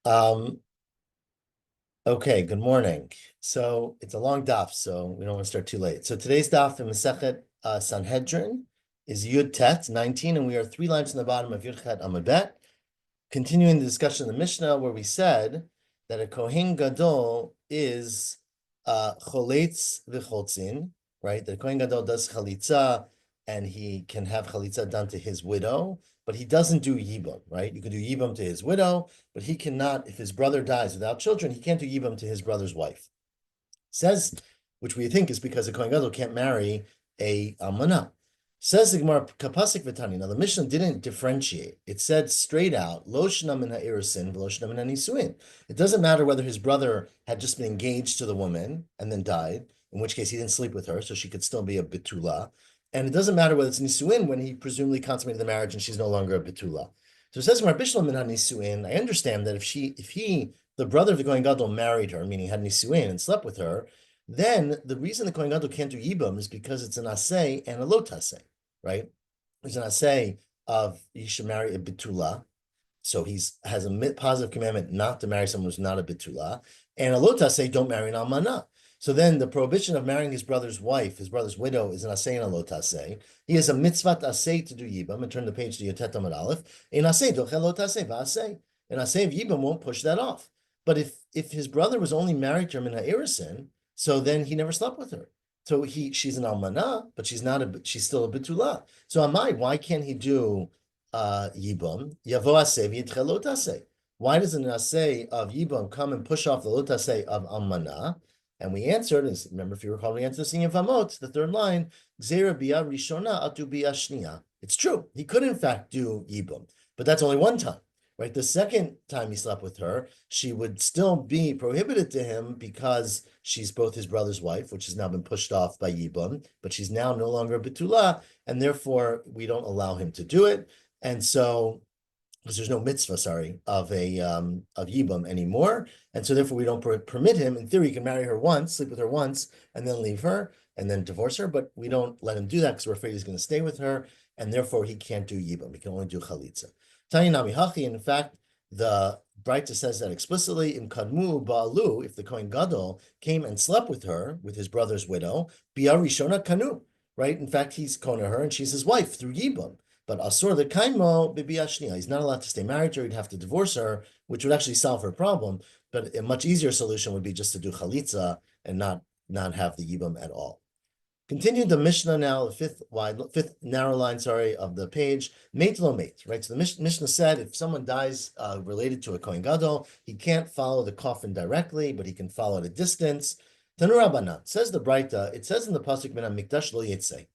Um, okay, good morning. So it's a long daf, so we don't want to start too late. So today's daf in Masechet Sanhedrin is Yud Tet 19, and we are 3 lines from the bottom of Yud Chet Amud Bet. Continuing the discussion of the Mishnah, where we said that a Kohen Gadol is choletz v'choltzin, right? The Kohen Gadol does chalitza, and he can have chalitza done to his widow, but he doesn't do yibum, right? You can do yibum to his widow, but he cannot, if his brother dies without children, he can't do yibum to his brother's wife. Says, which we think is because a Kohen Gadol can't marry a almana. Says the Gemara Kapasik V'Tani. Now the Mishnah didn't differentiate. It said straight out, Lo shna min ha'irisin v'lo shna min ha'nisuin. It doesn't matter whether his brother had just been engaged to the woman and then died, in which case he didn't sleep with her, so she could still be a betula. And it doesn't matter whether it's nisuin when he presumably consummated the marriage and she's no longer a betula. So it says Gemara Bishlam min ha'nisuin. I understand that the brother of the Kohen Gadol married her, meaning had nisuin and slept with her, then the reason the Kohen Gadol can't do yibum is because it's an asay and a lo taseh, right? There's an asay of you should marry a betula, so has a positive commandment not to marry someone who's not a betula, and a lo taseh, don't marry an almana. So then the prohibition of marrying his brother's wife, his brother's widow, is an asay and a lo taseh. He has a mitzvah asay to do yibum, and turn the page to Yotet Amud Aleph. In asay dochel lo taseh va'asay. An asay of yibum won't push that off. But if his brother was only married to her in ha'irisin, so then he never slept with her. So she's an almana, but she's still a betula. So Amai, why can't he do yibum? Yavo aseh v'yitchel lo taseh. Why doesn't an aseh of yibum come and push off the lo taseh of almana? And we answered, remember if you recall, we answered this in Yevamot, the third line, Gzeira bia rishona atu bia shnia. It's true. He could in fact do yibum, but that's only one time. Right, the second time he slept with her, she would still be prohibited to him because she's both his brother's wife, which has now been pushed off by Yibum, but she's now no longer a betula, and therefore we don't allow him to do it. And so, because there's no mitzvah, of Yibum anymore, and so therefore we don't permit him. In theory, he can marry her once, sleep with her once, and then leave her, and then divorce her, but we don't let him do that because we're afraid he's going to stay with her, and therefore he can't do Yibum. He can only do chalitza. Tainami Hachi, in fact, the Braita says that explicitly in Kadmu Ba'alu, if the Kohen Gadol came and slept with her, with his brother's widow, Bia Rishona Kanu, right? In fact, he's Kona her and she's his wife through Yibum. But Asur the Kaimo Bibi Ashnia, he's not allowed to stay married to her, he'd have to divorce her, which would actually solve her problem. But a much easier solution would be just to do Chalitza and not have the Yibum at all. Continue the Mishnah now, the fifth narrow line, of the page. Mate lo mate, right? So the Mishnah said if someone dies related to a Kohen Gadol, he can't follow the coffin directly, but he can follow at a distance. Tanu Rabbanan, says the Braita, it says in the pasuk Min HaMikdash lo yitzei,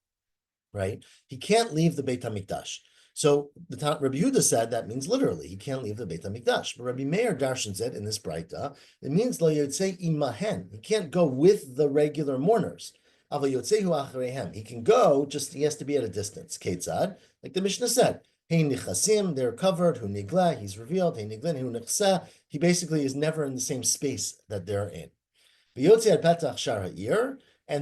right? He can't leave the Beit HaMikdash. So Rabbi Yehuda said that means literally, he can't leave the Beit HaMikdash. But Rabbi Meir Darshan said in this Braita, it means lo yitzei imahen. He can't go with the regular mourners. He can go, just he has to be at a distance. Ketzad, like the Mishnah said, Hey nichasim, they're covered, hu nigla, he's revealed, hey niglin, hu nichsa. He basically is never in the same space that they're in. And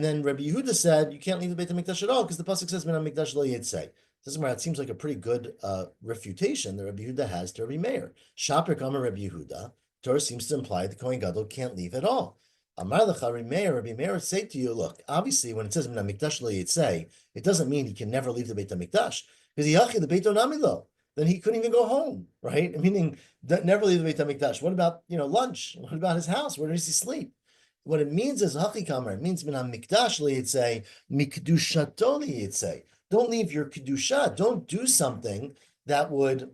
then Rabbi Yehuda said, you can't leave the Beit HaMikdash at all, because the pasuk says, Min HaMikdash lo yitzei. It seems like a pretty good refutation that Rabbi Yehuda has to Rabbi Meir. Shaper Kama Rabbi Yehuda, Torah seems to imply the Kohen Gadol can't leave at all. Amar lecha Rabbi Meir say to you, look, obviously when it says Min HaMikdash lo yitzei, it doesn't mean he can never leave the Beit HaMikdash, because Yachi the Beit Onamilo, then he couldn't even go home, right? Meaning never leave the Beit HaMikdash. What about lunch? What about his house? Where does he sleep? What it means is Hachi Kamar. It means Min HaMikdash lo yitzei, Mikdushato lo yitzei. Don't leave your kedusha. Don't do something that would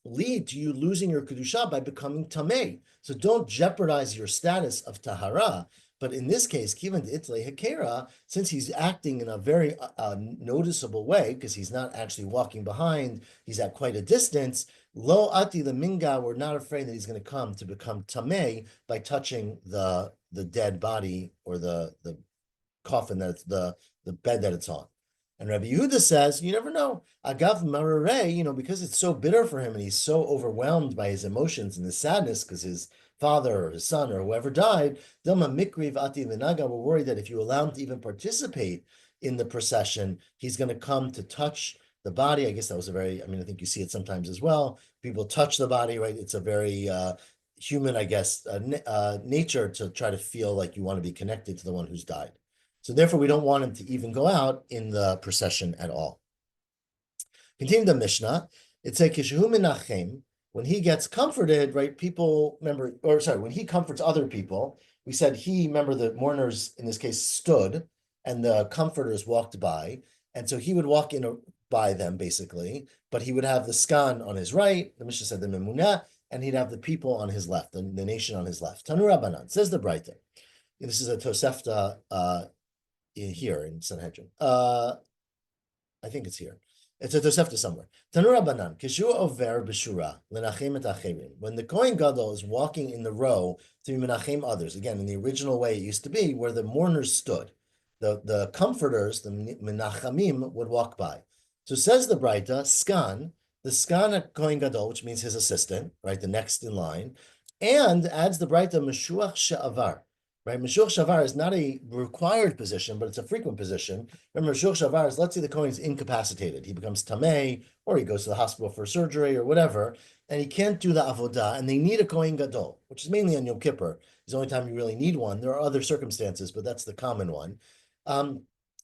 lead to you losing your kedusha by becoming tamei. So don't jeopardize your status of tahara. But in this case, kivan itle hakera, since he's acting in a very noticeable way, because he's not actually walking behind, he's at quite a distance. Lo ati the minga, we're not afraid that he's going to come to become tamei by touching the dead body or the coffin that's the bed that it's on. And Rabbi Yehuda says, you never know. Agav mararei, because it's so bitter for him and he's so overwhelmed by his emotions and his sadness because his father or his son or whoever died, Dilma mikriv ati v'naga, we're worried that if you allow him to even participate in the procession, he's going to come to touch the body. I guess that was I think you see it sometimes as well. People touch the body, right? It's a very human, I guess, nature to try to feel like you want to be connected to the one who's died. So therefore, we don't want him to even go out in the procession at all. Continue the Mishnah. It says, Kishu menachem, when he gets comforted, right? People remember, or sorry, when he comforts other people, we said remember, the mourners in this case stood and the comforters walked by. And so he would walk in by them basically, but he would have the skan on his right, the Mishnah said the memunah, and he'd have the people on his left, the nation on his left. Tanu Rabbanan, says the Braita. This is a Tosefta here in Sanhedrin. I think it's here. It's a Tosefta somewhere. Tanur Rabbanan, Kishu over b'shura lenachem et acherim. When the Kohen Gadol is walking in the row to menachem others, again in the original way it used to be, where the mourners stood, the comforters, the menachamim, would walk by. So says the Braita, skan, the skan at Kohen Gadol, which means his assistant, right, the next in line, and adds the Braita meshuach she'avar. Right, Meshuach Shavar is not a required position, but it's a frequent position. Remember, Meshuach Shavar is, let's say the Kohen is incapacitated. He becomes Tameh, or he goes to the hospital for surgery or whatever, and he can't do the Avodah, and they need a Kohen Gadol, which is mainly on Yom Kippur. It's the only time you really need one. There are other circumstances, but that's the common one.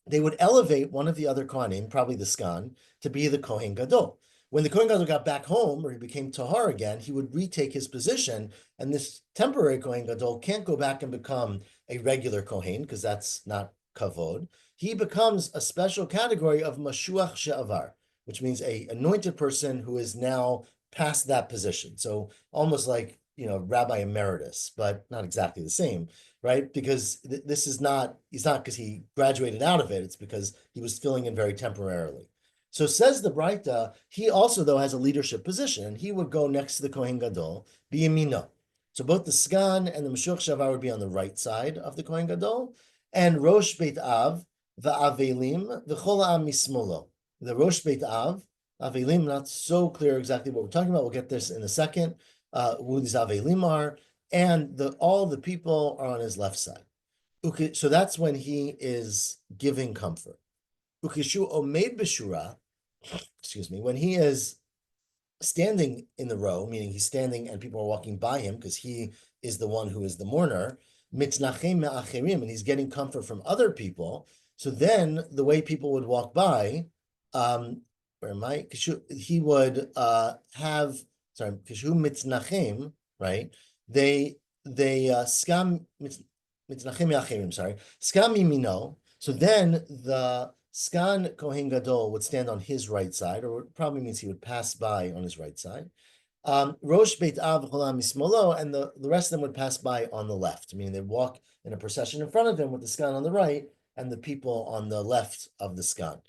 They would elevate one of the other Kohanim, probably the Skan, to be the Kohen Gadol. When the Kohen Gadol got back home, or he became Tahar again, he would retake his position, and this temporary Kohen Gadol can't go back and become a regular Kohen, because that's not kavod. He becomes a special category of Mashuach She'avar, which means a anointed person who is now past that position. So almost like, Rabbi Emeritus, but not exactly the same, right? Because this is not, it's not because he graduated out of it, it's because he was filling in very temporarily. So says the Braita, he also, though, has a leadership position, and he would go next to the Kohen Gadol, be Yamino. So both the Sgan and the Meshuach Shavar would be on the right side of the Kohen Gadol, and Rosh Beit Av, the Avelim, the Chol Ha'am Mismolo. The Rosh Beit Av, Avelim, not so clear exactly what we're talking about. We'll get this in a second, who these Avelim are, and all the people are on his left side. Okay, so that's when he is giving comfort. Ukishu omed b'shura, excuse me, when he is standing in the row, meaning he's standing and people are walking by him because he is the one who is the mourner, mitznachem me'acherim, and he's getting comfort from other people. So then the way people would walk by, where am I? He would have, sorry, kishu mitznachem, right? They skam mitznachem me'acherim, sorry, skam mimino. So then the Skan Kohen Gadol would stand on his right side, or it probably means he would pass by on his right side. Rosh Beit Av Mismolo, and the rest of them would pass by on the left, meaning they'd walk in a procession in front of him with the Skan on the right and the people on the left of the Skan.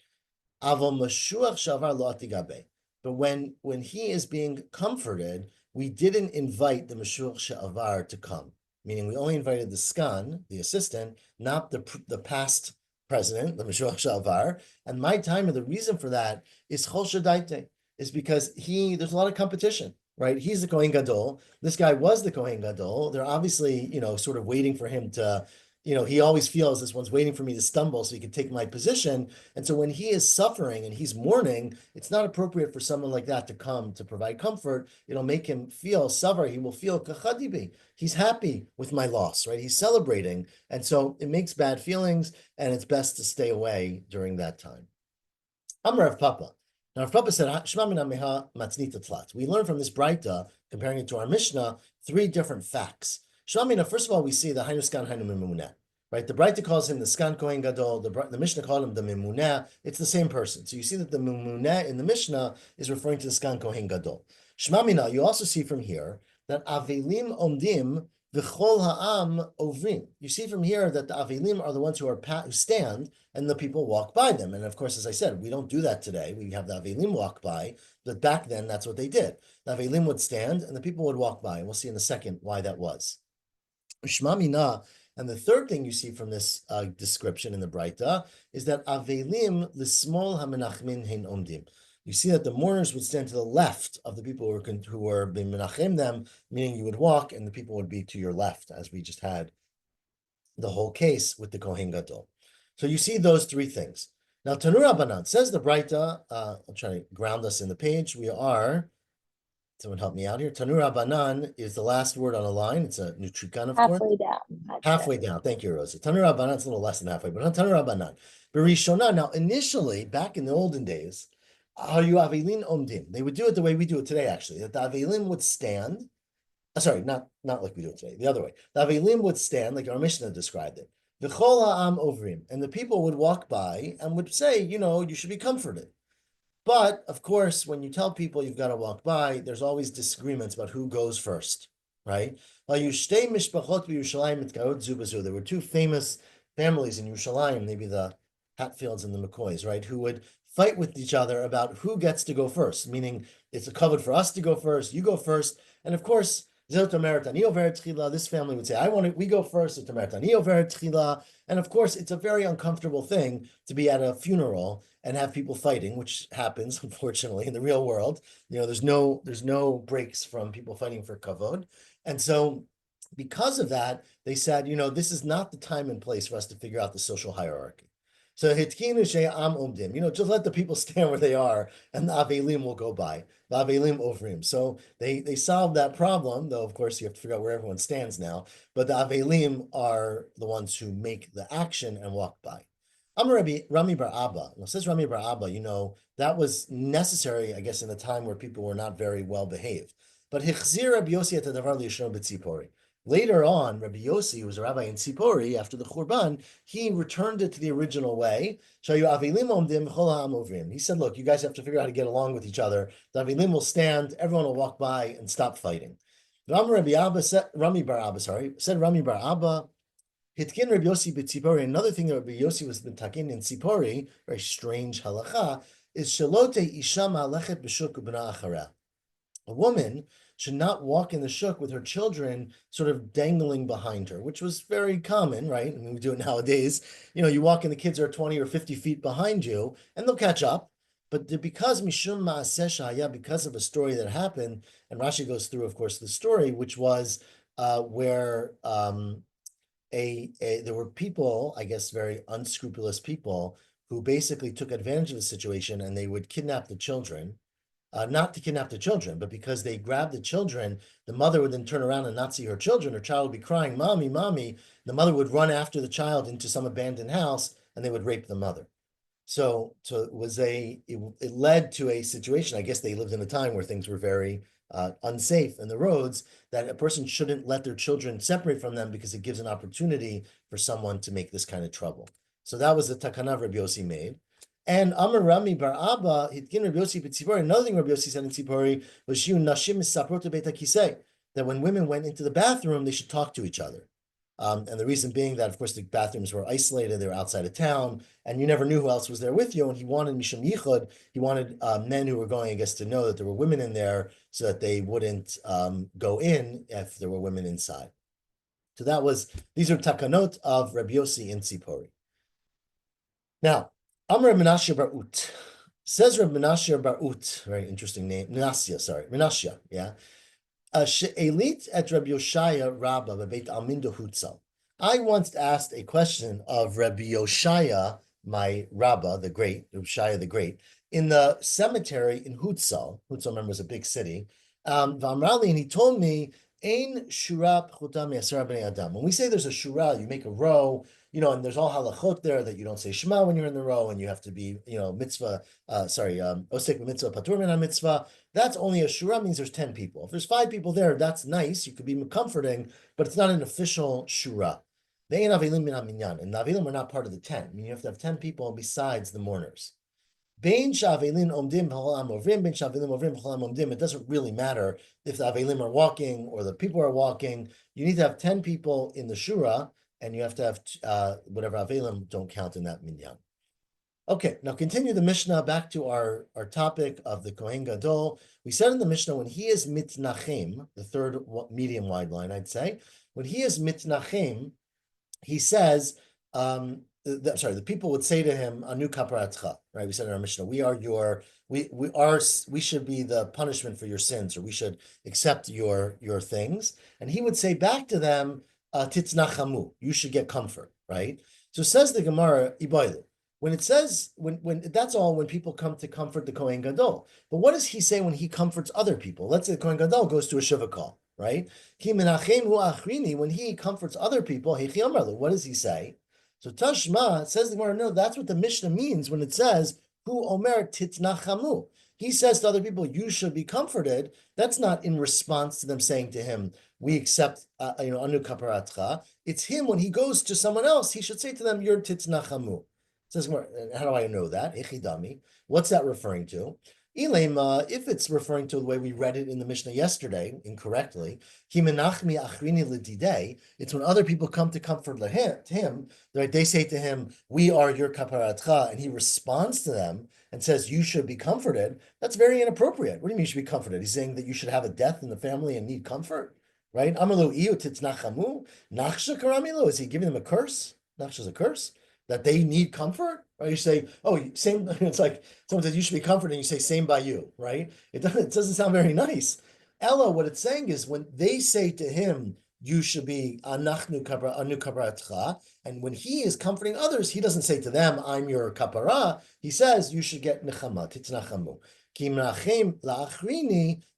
Avo Mashuach Shavar Lo Atigabe. But when he is being comforted, we didn't invite the Mashuach Shavar to come, meaning we only invited the Skan, the assistant, not the past president, the Meshuach Shavar, and my time, and the reason for that is Chol Shadaite, is because there's a lot of competition, right? He's the Kohen Gadol. This guy was the Kohen Gadol. They're obviously, sort of waiting for him to, he always feels this one's waiting for me to stumble so he can take my position. And so when he is suffering and he's mourning, it's not appropriate for someone like that to come to provide comfort. It'll make him feel suffer. He will feel kachadibi. He's happy with my loss, right? He's celebrating. And so it makes bad feelings, and it's best to stay away during that time. Amar Rav Papa. Now, Rav Papa said, Shema min hameha matznita tlat. We learn from this Braita, comparing it to our Mishnah, 3 different facts. Shema, first of all, we see the Hainu Skan, Hainu Memunah. Right, the Braita calls him the Skan Kohen Gadol. The Mishnah called him the Memunah. It's the same person. So you see that the Memunah in the Mishnah is referring to the Skan Kohen Gadol. Shema mina, you also see from here that Avelim Omdim v'chol ha'am ovrim. You see from here that the Avelim are the ones who stand, and the people walk by them. And of course, as I said, we don't do that today. We have the Avelim walk by, but back then that's what they did. The Avelim would stand, and the people would walk by. And we'll see in a second why that was. Shema mina. And the third thing you see from this description in the Braita is that Avelim l'smol hamenachmin hein omdim. You see that the mourners would stand to the left of the people who were being menachem them, meaning you would walk and the people would be to your left, as we just had the whole case with the Kohen Gadol. So you see those 3 things. Now, Tanur Rabbanan says the Braita, I'll try to ground us in the page. We are Someone help me out here. Tanur Abanan is the last word on a line. It's a nutrikan, of course. Halfway down. Halfway down. Thank you, Rosa. Tanur Abanan, it's a little less than halfway, but Tanur Abanan. Berishona. Now, initially, back in the olden days, Hayu Avelin Omdim. They would do it the way we do it today, actually. That the Avelim would stand. Sorry, not like we do it today. The other way. The Avelim would stand, like our Mishnah described it. The Chol Ha'am Ovrim. And the people would walk by and would say, you should be comforted. But of course, when you tell people you've got to walk by, there's always disagreements about who goes first, right? There were two famous families in Yerushalayim, maybe the Hatfields and the McCoys, right, who would fight with each other about who gets to go first, meaning it's a covered for us to go first, you go first. And of course, this family would say, we go first. And of course, it's a very uncomfortable thing to be at a funeral and have people fighting, which happens, unfortunately, in the real world. There's no breaks from people fighting for kavod. And so because of that, they said, this is not the time and place for us to figure out the social hierarchy. So hitkinu she'am umdim, just let the people stand where they are, and the avelim will go by. The avelim ovrim. So they solved that problem, though of course you have to figure out where everyone stands now. But the avelim are the ones who make the action and walk by. Amar Rami Bar Abba. Well, says Rami Bar Abba, that was necessary, I guess, in a time where people were not very well behaved. But hichzir Rabbi Yossi et hadavar liyishno b'tzipori. Later on, Rabbi Yossi, who was a rabbi in Tzipori after the Churban, he returned it to the original way. He said, look, you guys have to figure out how to get along with each other. The Avelim will stand, everyone will walk by and stop fighting. Rami Bar Abba, said Rami Bar Abba, Hitkin Rabbi Yossi b'Tzipori. Another thing that Rabbi Yossi was taken in Tzipori, very strange halacha, is shalote isha ma'alechet b'shuk u'b'na achareh. A woman should not walk in the shuk with her children sort of dangling behind her, which was very common, right? I mean, we do it nowadays. You walk and the kids are 20 or 50 feet behind you, and they'll catch up. But because Mishum Ma'aseh Shaya, because of a story that happened, and Rashi goes through, of course, the story, which was where there were people, I guess, very unscrupulous people who basically took advantage of the situation, and they would kidnap the children. Not to kidnap the children, but because they grabbed the children, the mother would then turn around and not see her children. Her child would be crying, "Mommy, mommy." The mother would run after the child into some abandoned house, and they would rape the mother. So it led to a situation. I guess they lived in a time where things were very unsafe in the roads, that a person shouldn't let their children separate from them because it gives an opportunity for someone to make this kind of trouble. So that was the takana Rabbi Yossi made. And Amar Rami Bar Abba, Hitkin Rabbi Yossi b'Tzipori. Another thing Rabbi Yossi said in Tzipori was shiu nashim misaprot beit hakisei, that when women went into the bathroom, they should talk to each other. And the reason being that, of course, the bathrooms were isolated; they were outside of town, and you never knew who else was there with you. And he wanted mishum yichud. He wanted men who were going, I guess, to know that there were women in there, so that they wouldn't go in if there were women inside. So these are takanot of Rabbi Yossi in Tzipori. Now, Amr Menashe Bar Ut. Says Reb Menashe Bar Ut, very interesting name. Menashe, yeah. She'elit et Rabbi Yoshaya Rabba bebeit Almindo Hutzal. I once asked a question of Rabbi Yoshaya, my Rabba, the great, Rabbi Yoshaya the great, in the cemetery in Hutzal. Hutzal, remember, was a big city. And he told me, Ein shura pchuta me'asara bnei adam. When we say there's a shura, you make a row, and there's all halachot there that you don't say Shema when you're in the row, and you have to be, mitzvah, osek mitzvah, patur min mitzvah. That's only a shura, means there's 10 people. If there's 5 people there, that's nice. You could be comforting, but it's not an official shura. They ain't avelim min haminyan, and the avelim are not part of the 10. I mean, you have to have 10 people besides the mourners. Bein shavelin omdim b'cholam ovrim, bein shavelin ovrim b'cholam omdim. It doesn't really matter if the avelim are walking or the people are walking. You need to have 10 people in the shura, and you have to have whatever avelim don't count in that minyan. Okay, now continue the Mishnah back to our topic of the Kohen Gadol. We said in the Mishnah, when he is mitnachem, the third medium wide line, I'd say, when he is mitnachem, he says, the people would say to him, Anu kaparatcha, right? We said in our Mishnah, we should be the punishment for your sins, or we should accept your things. And he would say back to them, titznachamu, you should get comfort, right? So says the Gemara, Iboilu, when it says, when that's all when people come to comfort the Kohen Gadol. But what does he say when he comforts other people? Let's say the Kohen Gadol goes to a Shiva call, right? When he comforts other people, what does he say? So Tashma says the Gemara, no, that's what the Mishnah means when it says, Hu Omer Titnachamu. He says to other people, you should be comforted. That's not in response to them saying to him, we accept, anu kaparatcha. It's him when he goes to someone else, he should say to them, you're titnachamu. Says, how do I know that? Ichidami. What's that referring to? If it's referring to the way we read it in the Mishnah yesterday, incorrectly, it's when other people come to comfort him, right? They say to him, we are your kaparatcha, and he responds to them and says, you should be comforted. That's very inappropriate. What do you mean you should be comforted? He's saying that you should have a death in the family and need comfort, right? Amalu iu titznachamu, nachsha karamilu. Is he giving them a curse? Nachsha is a curse? That they need comfort? Right? You say, oh, same. It's like someone says you should be comforted, and you say same by you, right? It doesn't sound very nice. Ella, what it's saying is when they say to him, you should be anu kaparatcha, and when he is comforting others, he doesn't say to them, I'm your kapara. He says you should get nechama, titznachamu.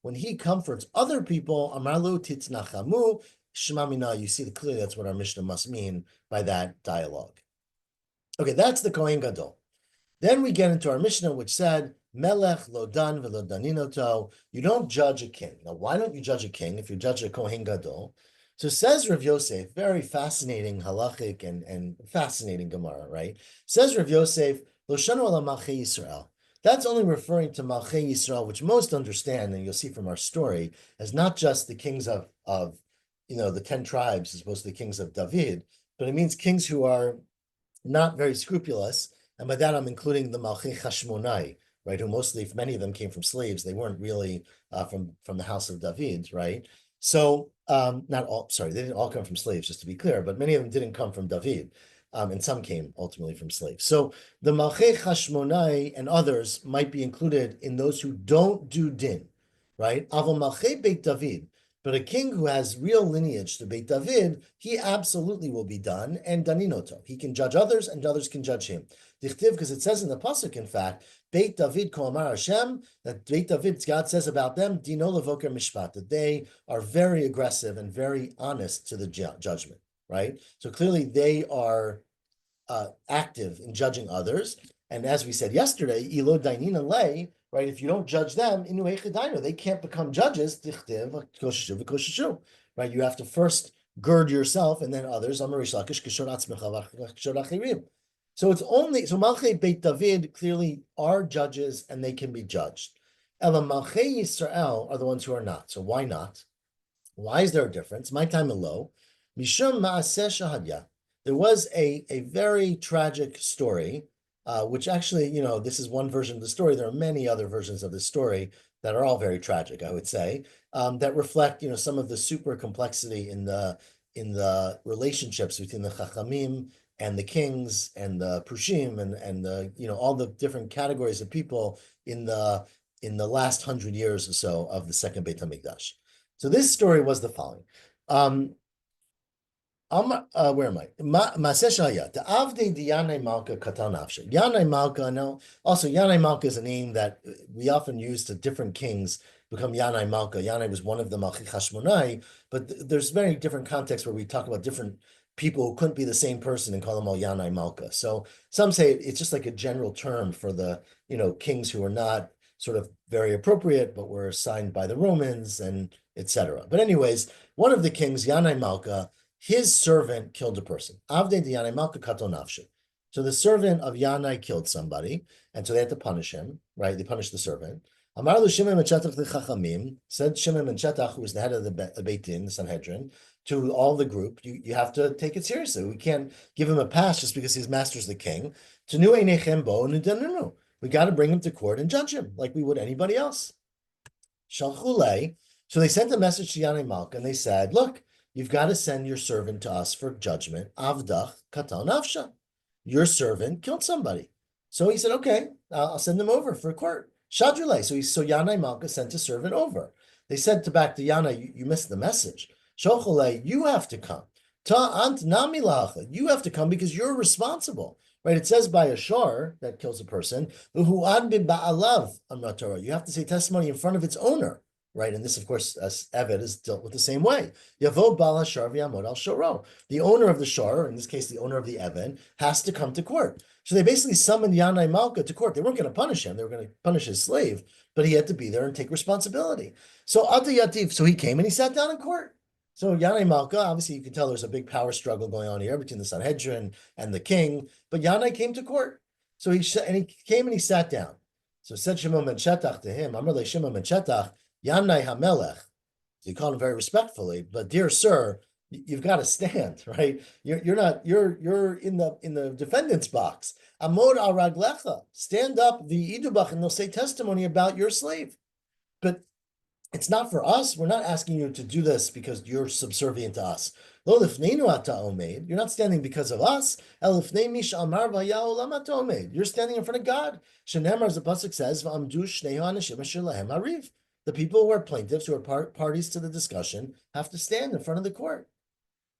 When he comforts other people, amalu titznachamu, shmamina. You see clearly that's what our Mishnah must mean by that dialogue. Okay, that's the Kohen Gadol. Then we get into our Mishnah, which said, Melech lo dan v'lo daninoto. You don't judge a king. Now, why don't you judge a king if you judge a Kohen Gadol? So says Rav Yosef, very fascinating halachic and fascinating Gemara, right? Says Rav Yosef, lo shanu ala malchei Yisrael. That's only referring to malchei Yisrael, which most understand, and you'll see from our story, as not just the kings of the 10 tribes, as opposed to the kings of David, but it means kings who are not very scrupulous, and by that I'm including the Malchei Hashmonai, right? Who many of them came from slaves. They weren't really from the house of David, right? So not all. Sorry, they didn't all come from slaves, just to be clear. But many of them didn't come from David, and some came ultimately from slaves. So the Malchei Hashmonai and others might be included in those who don't do din, right? Avol Malchei Beit David. But a king who has real lineage to Beit David, he absolutely will be done, and daninoto. He can judge others, and others can judge him. Dichtiv, because it says in the pasuk, in fact, Beit David kol amar Hashem, that Beit David, God says about them, dino levoker mishpat, that they are very aggressive and very honest to the judgment, right? So clearly they are active in judging others. And as we said yesterday, ilo dainina lei, right? If you don't judge them, they can't become judges. Right? You have to first gird yourself and then others. So it's only Malchei Beit David clearly are judges and they can be judged. Ela Malchei Yisrael are the ones who are not. So why not? Why is there a difference? My time low. Mishum Maaseh Shahadya. There was a very tragic story. Which actually, this is one version of the story. There are many other versions of the story that are all very tragic, I would say, that reflect, some of the super complexity in the relationships between the Chachamim and the kings and the Prushim and the, all the different categories of people in the last 100 years or so of the second Beit HaMikdash. So this story was the following. Where am I? The Avde di Yanai Malka Katan Afsha. Yanai Malka, no. Also, Yanai Malka is a name that we often use to different kings become Yanai Malka. Yanai was one of the Malchi Hashmonai, but there's very different contexts where we talk about different people who couldn't be the same person and call them all Yanai Malka. So some say it's just like a general term for the, kings who are not sort of very appropriate, but were assigned by the Romans and etc. But anyways, one of the kings, Yanai Malka, his servant killed a person. Avde di Yanai Malka kato nafshe. So the servant of Yanai killed somebody, and so they had to punish him, right? They punished the servant. Amar lu Shimon ben Shetach the Chachamim, said Shimon ben Shetach, who was the head of the Beit Din, the Sanhedrin, to all the group, you have to take it seriously. We can't give him a pass just because his master's the king. No. We got to bring him to court and judge him like we would anybody else. Shalchulei. So they sent a message to Yanai Malka, and they said, look, you've got to send your servant to us for judgment. Avdach katal nafsha. Your servant killed somebody. So he said, okay, I'll send him over for court. Shadrulei. So Yanai Malka sent a servant over. They said back to Yanai, you missed the message. Shochulei, you have to come. Ta ant nami lacha. You have to come because you're responsible. right? It says by a shor that kills a person, "Uhuad ba'alav amrat Torah." You have to say testimony in front of its owner, right? And this, of course, as Eved is dealt with the same way. Yavo bal hashar v'yamod al shoro. The owner of the shor, in this case, the owner of the Eved, has to come to court. So they basically summoned Yanai Malka to court. They weren't going to punish him; they were going to punish his slave, but he had to be there and take responsibility. So Ata Yativ, so he came and he sat down in court. So Yanai Malka, obviously you can tell there's a big power struggle going on here between the Sanhedrin and the king, but Yanai came to court. So he came and he sat down. So said Shimon ben Shetach to him, Amar le Shimon ben Shetach, Yanai HaMelech. So he called him very respectfully, but dear sir, you've got to stand, right? You're in the defendant's box. Amod al raglecha, stand up the idubach, and they'll say testimony about your slave. But it's not for us. We're not asking you to do this because you're subservient to us. Lo lifneinu ata omed. You're not standing because of us. El lifnei mish amar v'haya olam ata omed. You're standing in front of God. Shenemar, as the pasuk says, v'amdu shnei ha'anashim asher lahem ariv. The people who are plaintiffs, who are parties to the discussion, have to stand in front of the court.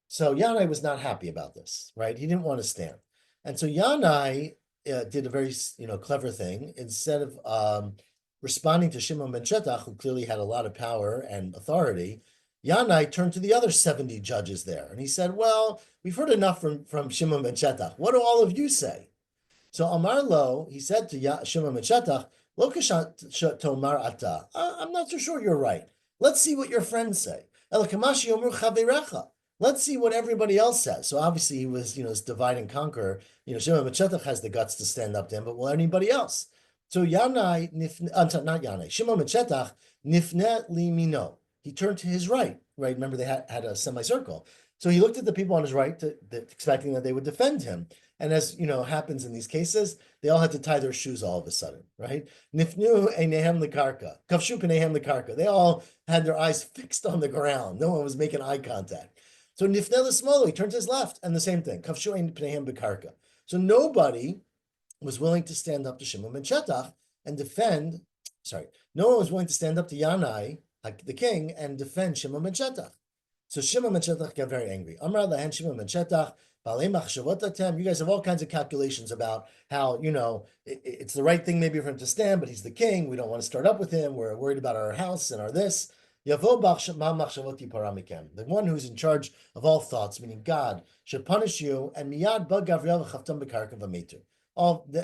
So Yanai was not happy about this, right? He didn't want to stand. And so Yanai did a very clever thing. Instead of responding to Shimon ben Shetach, who clearly had a lot of power and authority, Yanai turned to the other 70 judges there. And he said, well, we've heard enough from Shimon ben Shetach. What do all of you say? So Amar Lo, he said to Shimon ben Shetach, Lo tomar ata. I'm not so sure you're right. Let's see what your friends say. El kamashi yomer chaverecha. Let's see what everybody else says. So obviously he was, this divide and conquer. Shimon ben Shetach has the guts to stand up to him, but will anybody else? So Yanai, not Yanai, Shimon ben Shetach, nifne limino. He turned to his right, right? Remember they had a semicircle. So he looked at the people on his right, expecting that they would defend him. And as happens in these cases, they all had to tie their shoes all of a sudden, right? Nifnu einehem likarka, kavshu pneihem likarka. They all had their eyes fixed on the ground. No one was making eye contact. So nifne l'smolo, he turned to his left, and the same thing, kavshu pneihem bikarka. So nobody was willing to stand up to Shimon ben Shetach and defend. Sorry, no one was willing to stand up to Yanai, the king, and defend Shimon ben Shetach. So Shimon ben Shetach got very angry. Amar lahen Shimon ben Shetach, you guys have all kinds of calculations about how, it's the right thing maybe for him to stand, but he's the king. We don't want to start up with him. We're worried about our house and our this. The one who's in charge of all thoughts, meaning God, should punish you. And miyad ba Gavriel v'chaftam b'karka v'metu.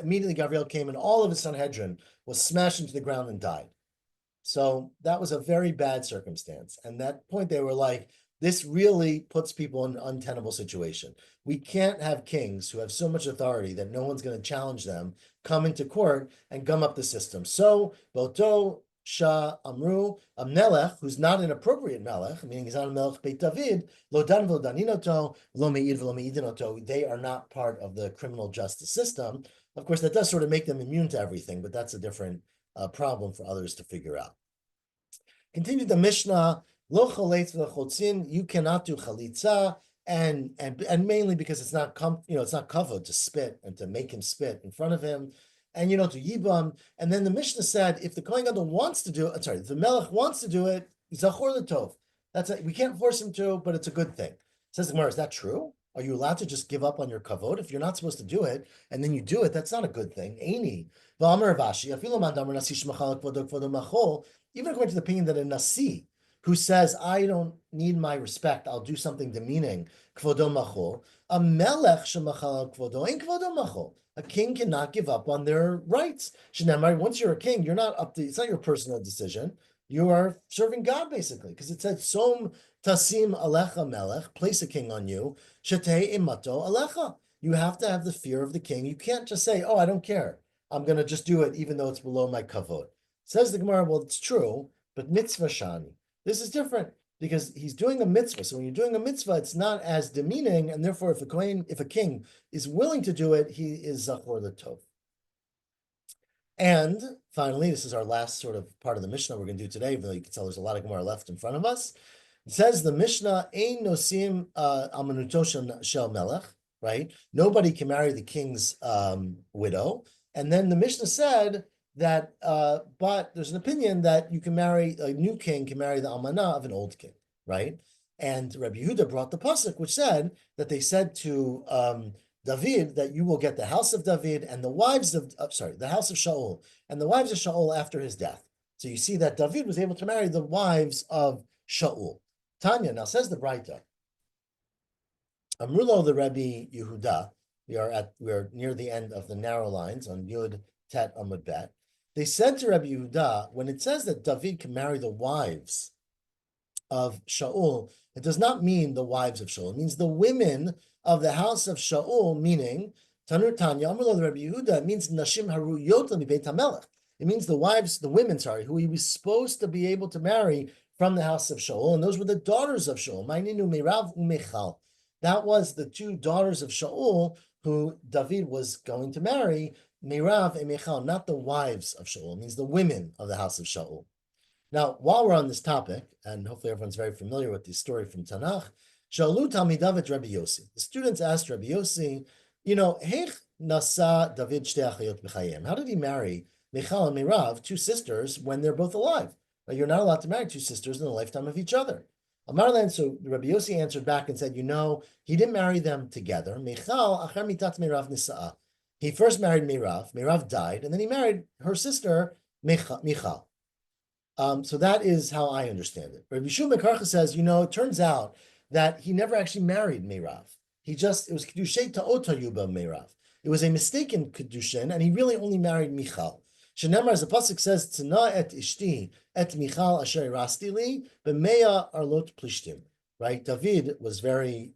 Immediately Gabriel came and all of his Sanhedrin was smashed into the ground and died. So that was a very bad circumstance. And that point they were like, this really puts people in an untenable situation. We can't have kings who have so much authority that no one's going to challenge them, come into court and gum up the system. So, Boto Shah Amru, a melech, who's not an appropriate melech, meaning he's not a melech Beit David, lo dan v'lo daninoto, lo me'id v'lo me'idinoto, they are not part of the criminal justice system. Of course, that does sort of make them immune to everything, but that's a different problem for others to figure out. Continued the Mishnah, lo chaletz v'chotzin, you cannot do chalitza, and mainly because it's not it's not kavod to spit and to make him spit in front of him, and to yibam. And then the Mishnah said, if the Kohen Gadol wants to do it, if the Melech wants to do it, zachor l'tov. We can't force him to, but it's a good thing. Says the Gemara, is that true? Are you allowed to just give up on your kavod if you're not supposed to do it, and then you do it? That's not a good thing. Eini. Even according to the opinion that a nasi who says, I don't need my respect, I'll do something demeaning, kvodo machol, a melech shemachal kvodo, ain't kvodo machol. A king cannot give up on their rights. Once you're a king, you're not up to, it's not your personal decision. You are serving God, basically, because it said, Som tasim alecha melech, place a king on you, shetei imato alecha. You have to have the fear of the king. You can't just say, I don't care. I'm going to just do it, even though it's below my kavod. Says the Gemara, well, it's true, but mitzvah shani. This is different because he's doing a mitzvah. So when you're doing a mitzvah, it's not as demeaning, and therefore, if a king is willing to do it, he is zachor l'tov. And finally, this is our last sort of part of the Mishnah we're going to do today, even though you can tell there's a lot of Gemara left in front of us. It says the Mishnah, ein nosim amanuto shel melech, right? Nobody can marry the king's widow. And then the Mishnah said that, but there's an opinion that you can marry, a new king can marry the almanah of an old king, right? And Rabbi Yehuda brought the pasuk, which said that they said to David, that you will get the house of David and the wives of, the house of Shaul and the wives of Shaul after his death. So you see that David was able to marry the wives of Shaul. Tanya, now says the Braita, Amrulo the Rebbe Yehuda, we are near the end of the narrow lines on Yud Tet Amud Bet. They said to Rebbe Yehuda, when it says that David can marry the wives of Shaul, it does not mean the wives of Shaul. It means the women of the house of Shaul, meaning Tanur Tanya, Amrulo the Rebbe Yehuda, it means Nashim Haruyot Beit HaMelech. It means the wives, the women, who he was supposed to be able to marry from the house of Shaul, and those were the daughters of Shaul. Ma'ininu Merav uMichal. That was the two daughters of Shaul who David was going to marry, Merav and Michal, not the wives of Shaul. It means the women of the house of Shaul. Now, while we're on this topic, and hopefully everyone's very familiar with this story from Tanakh, Shalu Talmidav Rabbi Yossi. The students asked Rabbi Yossi, Heich nasa David shtei achayot b'chayim. How did he marry Michal and Merav, two sisters, when they're both alive? Now, you're not allowed to marry two sisters in the lifetime of each other. Amarlan, so Rabbi Yossi answered back and said, he didn't marry them together. Michal achar mitat Merav nisa'a. He first married Merav. Merav died, and then he married her sister Michal. So that is how I understand it. Rabbi Shua Mekarcha says, it turns out that he never actually married Merav. It was Kedushay Ta'ota Yuba Merav. It was a mistaken Kedushin, and he really only married Michal. Shenemar, as the pasuk says, Tzna et ishti et Michal asher rasti li b'meya arlot plishtim. Right? David was when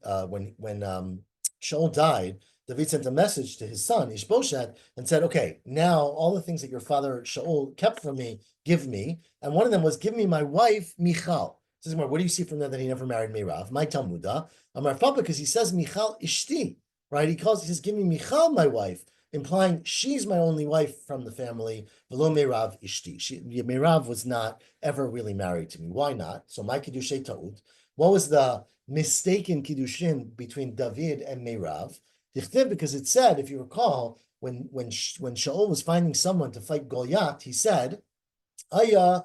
Shaul died, David sent a message to his son Ishbosheth and said, "Okay, now all the things that your father Shaul kept from me, give me." And one of them was, "Give me my wife Michal." Says, "What do you see from there that he never married Merav?" My Talmuda, Amar Papa, because he says Michal ishti, right? He says, "Give me Michal, my wife," implying she's my only wife from the family. V'lo Merav ishti. Merav was not ever really married to me. Why not? So my kiddushay ta'ut. What was the mistaken kiddushin between David and Merav? Because it said, if you recall, when Shaul was finding someone to fight Goliath, he said, Aya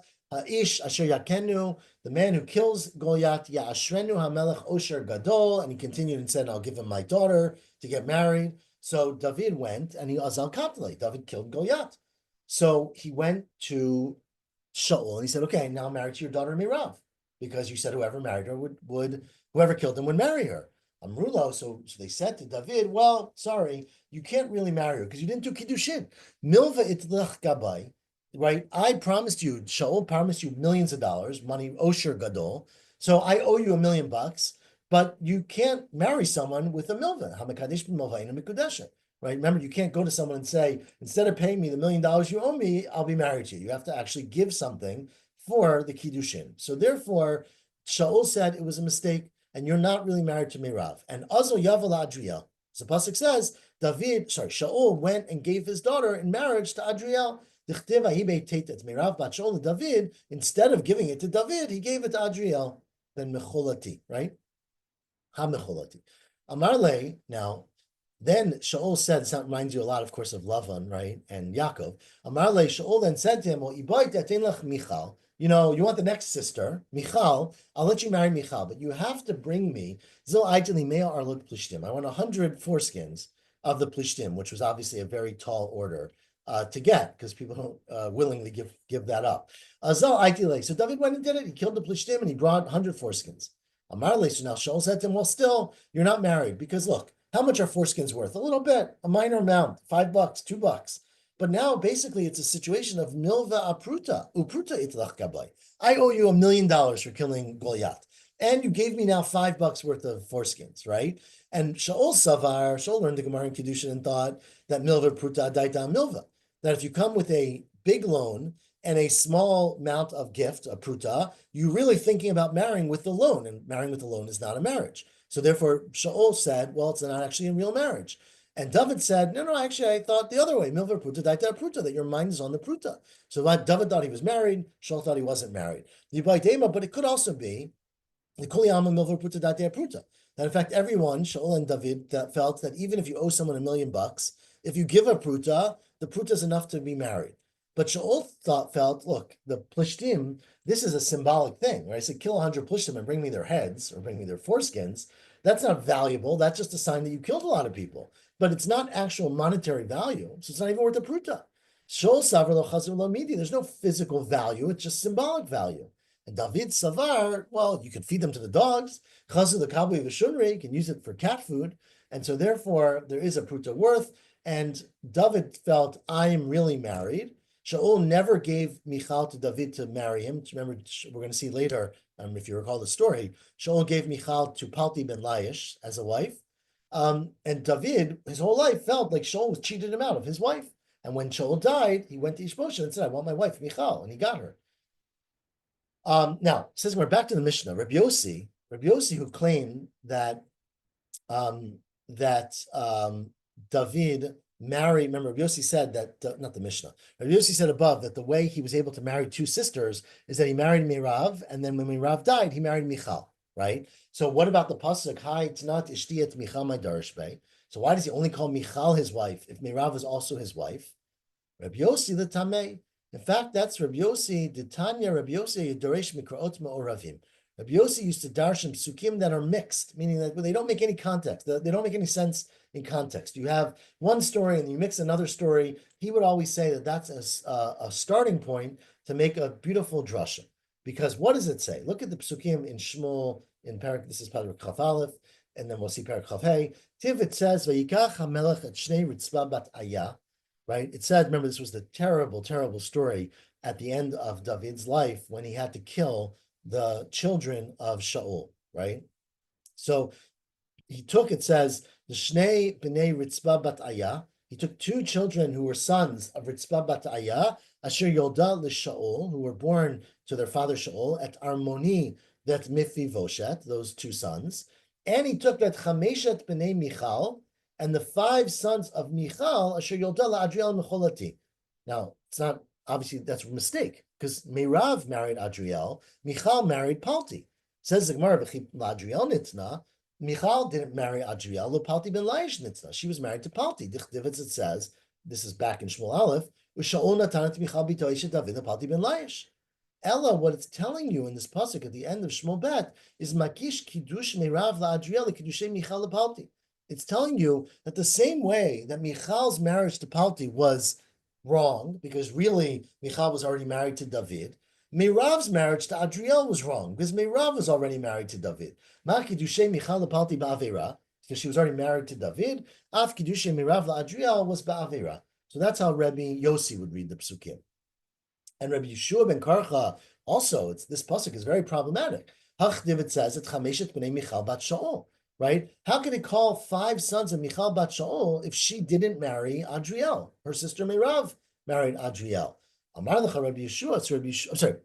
Ish Asher Yakenu, the man who kills Goliath, Ya'ashrenu HaMelech Osher Gadol, and he continued and said, I'll give him my daughter to get married. So David went and he Azal Kaptale. David killed Goliath. So he went to Shaul and he said, okay, now I'm married to your daughter Merav, because you said whoever married her whoever killed him would marry her. Amrulo, so they said to David, well, sorry, you can't really marry her because you didn't do Kiddushin. Milva itlach gabai, right? I promised you, Shaul promised you millions of dollars, money, Osher Gadol. So I owe you $1 million, but you can't marry someone with a milva. Hamakadesh b'milva and mikudesha, right? Remember, you can't go to someone and say, instead of paying me the $1 million you owe me, I'll be married to you. You have to actually give something for the Kiddushin. So therefore, Shaul said it was a mistake, and you're not really married to Merav. And Azo Yaval Adriel. So Pasuk says, Shaul went and gave his daughter in marriage to Adriel. David, instead of giving it to David, he gave it to Adriel. Then Mecholati, right? Ha-Mecholati. Amarle, now, then Shaul said, this reminds you a lot, of course, of Lavan, right? And Yaakov. Amarle, Shaul then said to him, Michal, you want the next sister, Michal, I'll let you marry Michal, but you have to bring me, I want 100 foreskins of the Plishtim, which was obviously a very tall order to get, because people don't willingly give that up. So David went and did it. He killed the Plishtim and he brought 100 foreskins. Amarle, so now Shaul said to him, well, still, you're not married, because look, how much are foreskins worth? A little bit, a minor amount, $5, $2. But now, basically, it's a situation of milva upruta itlach gabai. I owe you $1 million for killing Goliath, and you gave me now $5 worth of foreskins, right? And Shaul learned the Gemara in Kiddushin and thought that milva pruta daita milva, that if you come with a big loan and a small amount of gift, a pruta, you're really thinking about marrying with the loan, and marrying with the loan is not a marriage. So therefore, Shaul said, well, it's not actually a real marriage. And David said, no, actually, I thought the other way, milva pruta daita pruta, that your mind is on the pruta. So David thought he was married, Shaul thought he wasn't married. But it could also be the kuliyama milva pruta daita pruta. That in fact, everyone, Shaul and David, felt that even if you owe someone $1 million, if you give a pruta, the pruta is enough to be married. But Shaul felt, look, the Plishtim, this is a symbolic thing, right? I said, kill 100 Plishtim and bring me their heads or bring me their foreskins. That's not valuable. That's just a sign that you killed a lot of people. But it's not actual monetary value, so it's not even worth a pruta. Shaul savar lo chazir lo midi. There's no physical value. It's just symbolic value. And David savar, well, you can feed them to the dogs. Chazir the kabui v'shunri, you can use it for cat food. And so therefore, there is a pruta worth. And David felt, I am really married. Shaul never gave Michal to David to marry him. Remember, we're going to see later, if you recall the story, Shaul gave Michal to Palti ben Laish as a wife. And David, his whole life, felt like Shaul was cheating him out of his wife. And when Shaul died, he went to Ishbosheth and said, I want my wife, Michal, and he got her. Now, since we're back to the Mishnah, Rabbi Yossi, who claimed that David married, remember, Rabbi Yossi said that, not the Mishnah, Rabbi Yossi said above that the way he was able to marry two sisters is that he married Merav, and then when Merav died, he married Michal, right? So what about the pasuk, Hai Tnat Ishtiyat Michal my Darishbe? So why does he only call Michal his wife if Merav is also his wife? Rabbi Yossi the Tameh. In fact, that's Rabbi Yossi, the Tanya, Rabbi Yossi, Doresh Mikraot Ma'oravim. Rabbi Yossi used to darshan psukim that are mixed, meaning that they don't make any context. They don't make any sense in context. You have one story and you mix another story. He would always say that that's a starting point to make a beautiful drasha. Because what does it say? Look at the psukim in Shmuel, in Parak, this is Parak Chaf Aleph, and then we'll see Parak Chaf Hey. Tiv, it says, Vayikach HaMelech et Shnei Ritzvah bat Ayah. Right? It said, remember, this was the terrible, terrible story at the end of David's life when he had to kill the children of Shaul, right? So he took, it says, the Shnei B'nei Ritzvah bat Ayah. He took two children who were sons of Ritzvah bat Ayah, Asher Yolda l'Shaul, who were born to their father Shaul, at Armoni that Mephi-Voshet, those two sons. And he took at Chameshet B'nei Michal, and the 5 sons of Michal, Asher Yolda Adriel Mecholati. Now, it's not, obviously, that's a mistake, because Merav married Adriel, Michal married Palti. Says the Gemara, Adriel Nitna, Michal didn't marry Adriel, lo Palti ben Laish Nitna. She was married to Palti. Dichtivitz, it says, this is back in Shmuel Aleph, U'sha'ol natanat Michal bito Eshet David Palti ben Laish. Ella, what it's telling you in this pasuk at the end of Shmuel Bet is Makish Kiddush Merav la Adriel Kiddushay Michal la Palti. It's telling you that the same way that Michal's marriage to Palti was wrong, because really Michal was already married to David, Merav's marriage to Adriel was wrong, because Merav was already married to David. Ma Kiddushay Michal Palti ba'avera, because she was already married to David. Af Kiddushay Merav Adriel was ba'avera. So that's how Rabbi Yossi would read the psukim. And Rabbi Yeshua ben Karcha also, this pasuk is very problematic. Hachdiv, it says, "Et chameshet b'nei Michal bat Shaul." Right? How can it call 5 sons of Michal bat Shaul if she didn't marry Adriel? Her sister Merav married Adriel. Amar lecha Rabbi Yeshua. So Rabbi Yeshua,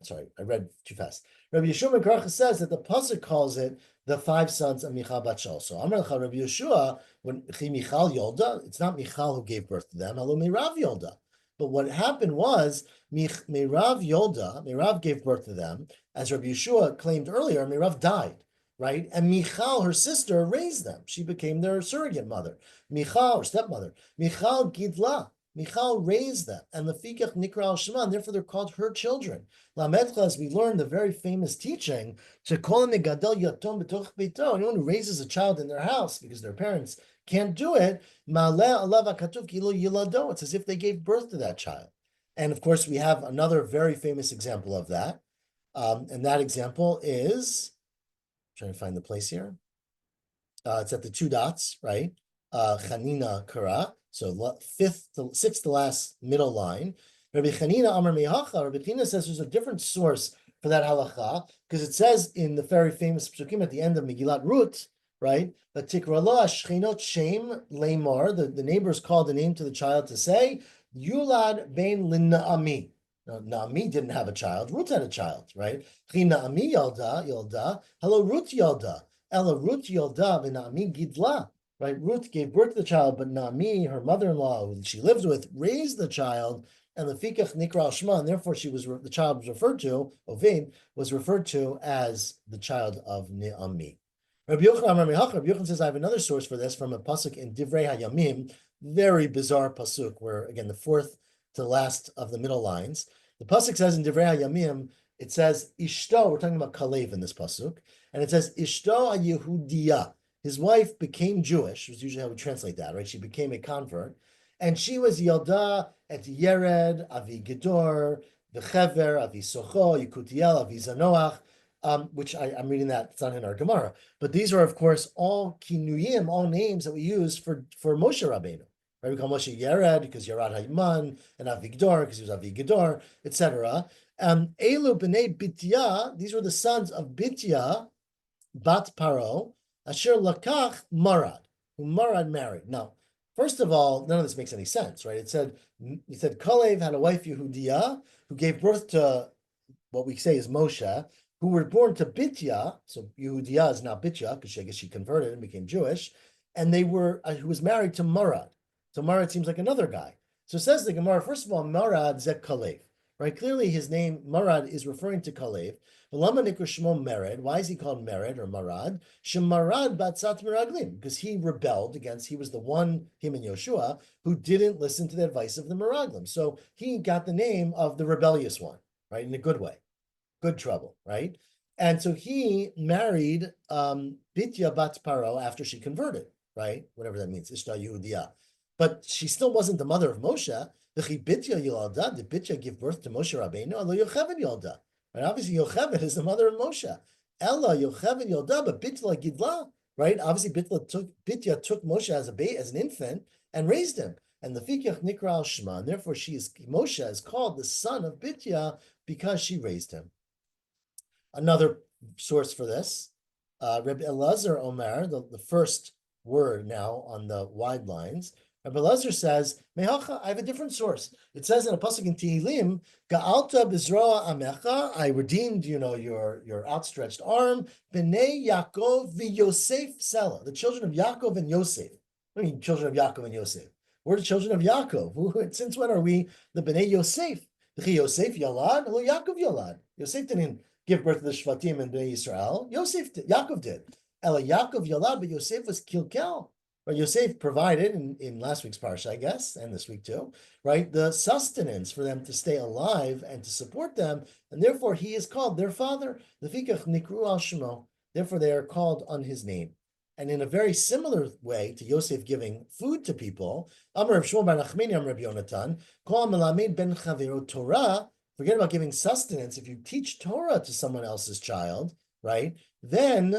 sorry, I read too fast. Rabbi Yeshua ben Karcha says that the pasuk calls it the 5 sons of Michal bat Shaul. So Amar lecha Rabbi Yeshua, when Michal Yolda, it's not Michal who gave birth to them. Hello, Merav Yolda. But what happened was Merav gave birth to them. As Rabbi Yeshua claimed earlier, Merav died. Right? And Michal, her sister, raised them. She became their surrogate mother. Michal, or stepmother. Michal Gidla. Michal raised them. And Lefikach Nikra al Shema, and therefore they're called her children. Lamedcha, as we learned the very famous teaching, anyone who raises a child in their house because their parents can't do it, it's as if they gave birth to that child. And of course, we have another very famous example of that. And that example is, trying to find the place here. It's at the 2 dots, right? Chanina Kara. So 6th to last middle line. Rabbi Chanina Amar Mehacha. Rabbi Chanina says there's a different source for that halacha, because it says in the very famous psukim at the end of Megillat Ruth, right? But Tikrala Shchinot Shem Lemar, the neighbors called the name to the child to say, Yulad Ben Linnaami. Now, Naomi didn't have a child. Ruth had a child, right? Naomi Yolda. Hello, Ruth Yolda. Ella Ruth Yolda v'Naomi Gidla. Right? Ruth gave birth to the child, but Naomi, her mother-in-law, who she lived with, raised the child, and the Fikach Nikra al Shema, and therefore the child was referred to, Oved, was referred to as the child of Naomi. Rabbi Yochanan says, I have another source for this from a pasuk in Divrei HaYamim, very bizarre pasuk, where again the 4th to the last of the middle lines. The pasuk says in Divrei Yamim, it says Ishto. We're talking about Kalev in this pasuk, and it says Ishto a Yehudiya. His wife became Jewish. Is usually how we translate that, right? She became a convert, and she was Yalda et Yered Avi Gedor V'Chever Avi Socho Yekutiel Avi Zanoach. Which I'm reading that, it's not in our Gemara. But these are, of course, all kinuyim, all names that we use for Moshe Rabbeinu. Right? We call Moshe Yered because Yerad Hayman, and Avigdor because he was Avigdor, etc. Elu b'nei Bitya, these were the sons of Bitya, Bat Paro, Asher Lakach Marad, who Marad married. Now, first of all, none of this makes any sense, right? It said Kalev had a wife Yehudiya who gave birth to what we say is Moshe, who were born to Bitya. So Yehudiya is now Bitya because I guess she converted and became Jewish, and they were who was married to Marad. So Marad seems like another guy. So it says the Gemara, first of all, Marad Zek Kalev, right? Clearly his name, Marad, is referring to Kalev. V'lama nikra shmo Mered. Why is he called Mered or Marad? Shemarad batzat meraglim, because he rebelled against, he was the one, him and Yoshua, who didn't listen to the advice of the Meraglim. So he got the name of the rebellious one, right? In a good way. Good trouble, right? And so he married Bitya Bat Paro after she converted, right? Whatever that means, Ishta Yehudiya. But she still wasn't the mother of Moshe. Did Bitya give birth to Moshe Rabbeinu? Elo Yocheved Yolda. Right? Obviously, Yocheved is the mother of Moshe. Ella Yocheved Yolda, but Bitya Gidla, right? Obviously, Bitya took Moshe as an infant and raised him. And the Fikach Nikra al Shema, and therefore Moshe is called the son of Bitya because she raised him. Another source for this, Rabbi Elazar Omer, the first word now on the wide lines. Rabbi Elazar says, Mehacha, I have a different source. It says in a pasuk in Tehillim, Ga'alta bizroa amecha, I redeemed, your outstretched arm, B'nei Yaakov v'Yosef Sela, the children of Yaakov and Yosef. What do you mean, children of Yaakov and Yosef? We're the children of Yaakov. Since when are we the B'nei Yosef? Yosef Yalad, hello, Yaakov Yalad. Yosef didn't give birth to the Shvatim and Bnei Yisrael. Yaakov did. Ela Yaakov Yalad, but Yosef was Kilkel. But Yosef provided in last week's parsha, I guess, and this week too, right, the sustenance for them to stay alive and to support them, and therefore he is called their father. Lefikach nikru al shemo. Therefore they are called on his name. And in a very similar way to Yosef giving food to people, Amar Rav Shmuel bar Nachmani, Amar Rabbi Yonatan, Kol melamed ben chavero Torah. Forget about giving sustenance. If you teach Torah to someone else's child, right, then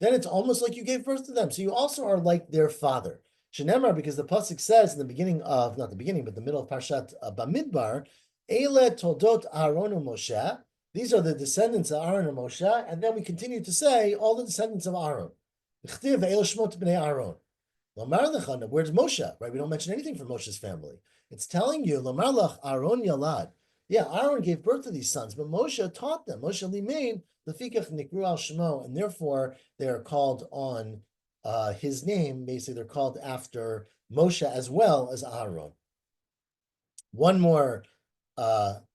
then it's almost like you gave birth to them. So you also are like their father. Shenemar, because the pasuk says in the beginning of, not the beginning, but the middle of Parshat Bamidbar, Eile toldot Aaron and Moshe. These are the descendants of Aaron and Moshe. And then we continue to say all the descendants of Aaron. Ch'tiv Eile shmot bnei Aaron. Where's Moshe? Right? We don't mention anything from Moshe's family. It's telling you, Lamarlach Aaron Yalad. Yeah, Aaron gave birth to these sons, but Moshe taught them. Moshe limein the fikach nikru al shemo, and therefore they are called on his name. Basically, they're called after Moshe as well as Aaron. One more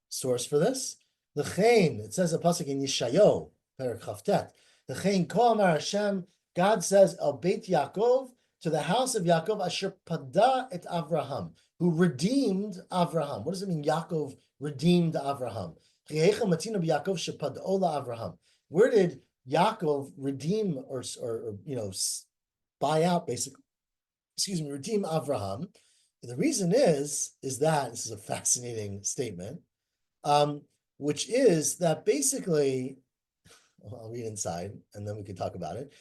source for this. The Chain, it says a pasuk in Yeshayo, Perek Chavtet. The Chain Ko Amar Hashem, God says, El Beit Yaakov, to the house of Yaakov, Asher Pada et Avraham, who redeemed Avraham. What does it mean, Yaakov redeemed Avraham? Where did Yaakov redeem or buy out, basically, redeem Avraham? The reason is that, this is a fascinating statement, which is that basically, I'll read inside and then we can talk about it.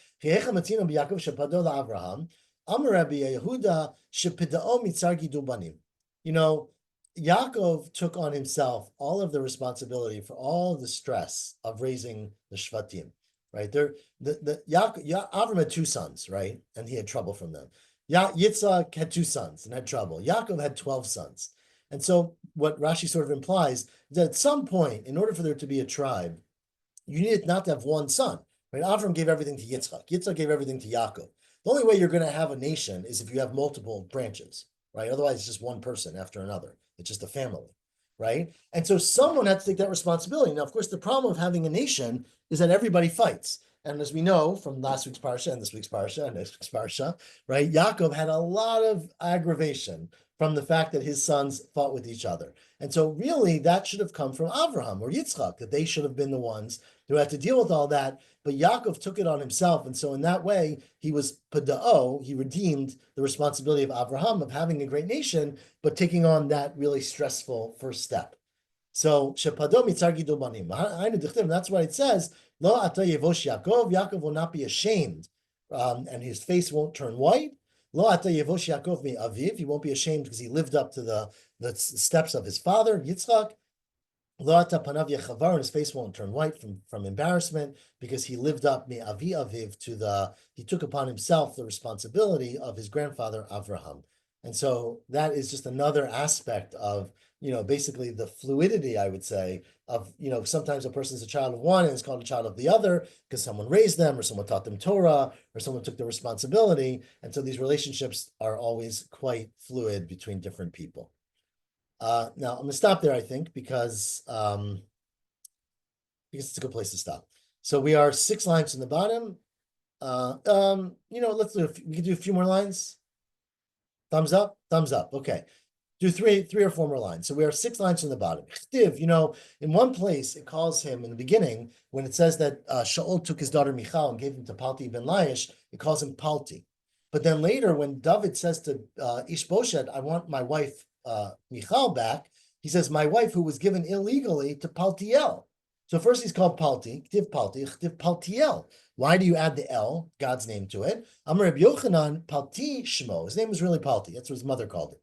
Yaakov took on himself all of the responsibility for all of the stress of raising the Shvatim, right? Avram had two sons, right? And he had trouble from them. Yitzhak had two sons and had trouble. Yaakov had 12 sons. And so what Rashi sort of implies is that at some point, in order for there to be a tribe, you needed not to have one son, right? Avram gave everything to Yitzhak. Yitzhak gave everything to Yaakov. The only way you're going to have a nation is if you have multiple branches, right? Otherwise, it's just one person after another. It's just a family, right? And so someone had to take that responsibility. Now, of course, the problem of having a nation is that everybody fights. And as we know from last week's parsha and this week's parsha and next week's parsha, right, Yaakov had a lot of aggravation from the fact that his sons fought with each other. And so really that should have come from Avraham or Yitzchak, that they should have been the ones who had to deal with all that. But Yaakov took it on himself. And so in that way, he was pada'o, he redeemed the responsibility of Avraham of having a great nation, but taking on that really stressful first step. So Shepado mitzar gidul banim. That's why it says, Lo ata yevosh Yaakov. Yaakov will not be ashamed, and his face won't turn white. Lo ata yevosh Yaakov mi aviv. He won't be ashamed because he lived up to the steps of his father Yitzchak. Lo ata panav yechavar, and his face won't turn white from embarrassment because he lived up mi avi aviv he took upon himself the responsibility of his grandfather Avraham. And so that is just another aspect of, basically the fluidity, I would say, of, sometimes a person's a child of one and is called a child of the other because someone raised them or someone taught them Torah or someone took the responsibility. And so these relationships are always quite fluid between different people. Now I'm going to stop there, I think, because it's a good place to stop. So we are 6 lines from the bottom. Let's we can do a few more lines. Thumbs up, thumbs up. Okay. Do three or 4 more lines. So we are 6 lines from the bottom. In one place, it calls him in the beginning, when it says that Shaul took his daughter Michal and gave him to Palti ben Laish, it calls him Palti. But then later, when David says to Ishbosheth, I want my wife Michal back, he says, my wife who was given illegally to Paltiel. So first he's called Palti, Ktiv Palti, Ktiv Paltiel. Why do you add the El, God's name, to it? Amar Reb Yochanan, Palti Shmo. His name was really Palti. That's what his mother called it.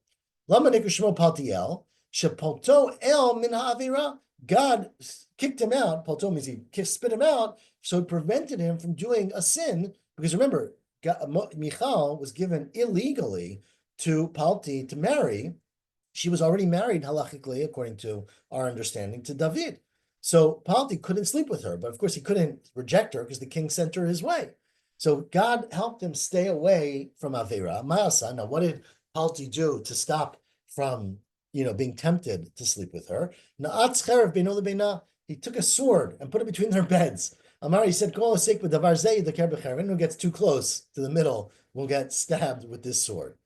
Lama Nikra Shmo Paltiel, Shepolto El Min Ha'avira. God kicked him out. Polto means he spit him out, so it prevented him from doing a sin. Because remember, Michal was given illegally to Palti to marry. She was already married halachically, according to our understanding, to David. So Palti couldn't sleep with her, but of course he couldn't reject her because the king sent her his way. So God helped him stay away from Avera. Ma'asa. Now, what did Palti do to stop from, being tempted to sleep with her? He took a sword and put it between their beds. Amar, he said, anyone who gets too close to the middle will get stabbed with this sword.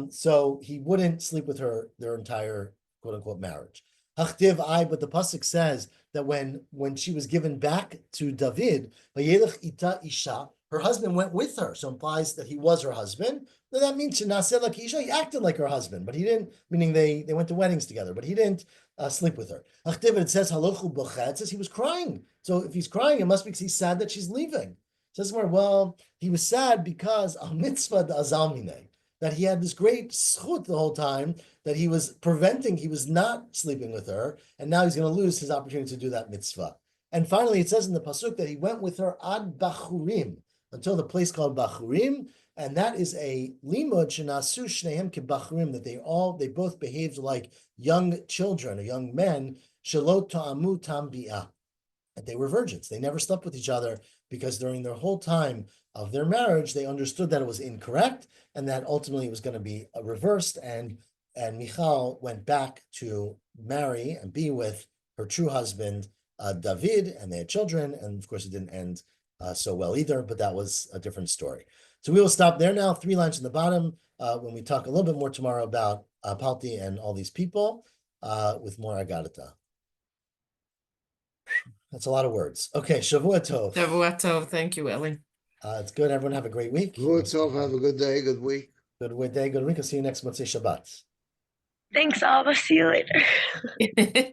So he wouldn't sleep with her their entire quote unquote marriage. But the pasuk says that when she was given back to David, her husband went with her. So it implies that he was her husband. Now that means he acted like her husband, but he didn't, meaning they went to weddings together, but he didn't sleep with her. It says it says he was crying. So if he's crying, it must be because he's sad that she's leaving. It says, well, he was sad because al mitzvah azalmine, that he had this great schut the whole time, that he was not sleeping with her, and now he's going to lose his opportunity to do that mitzvah. And finally, it says in the pasuk that he went with her ad Bachurim, until the place called Bachurim, and that is a limud shenasu shnehem kebachurim, that they both behaved like young children or young men, shelo ta'amu tam bi'ah, that they were virgins. They never slept with each other because during their whole time of their marriage, they understood that it was incorrect and that ultimately it was going to be reversed. And Michal went back to marry and be with her true husband, David, and they had children. And of course, it didn't end so well either, but that was a different story. So we will stop there now, 3 lines in the bottom, when we talk a little bit more tomorrow about Palti and all these people with more Agadata. That's a lot of words. Okay, Shavua Tov. Shavua Tov. Thank you, Ellie. It's good. Everyone have a great week. Shavua Tov. Have a good day, good week. Good day, good week. I'll see you next Motzei Shabbat. Thanks, Abba. See you later.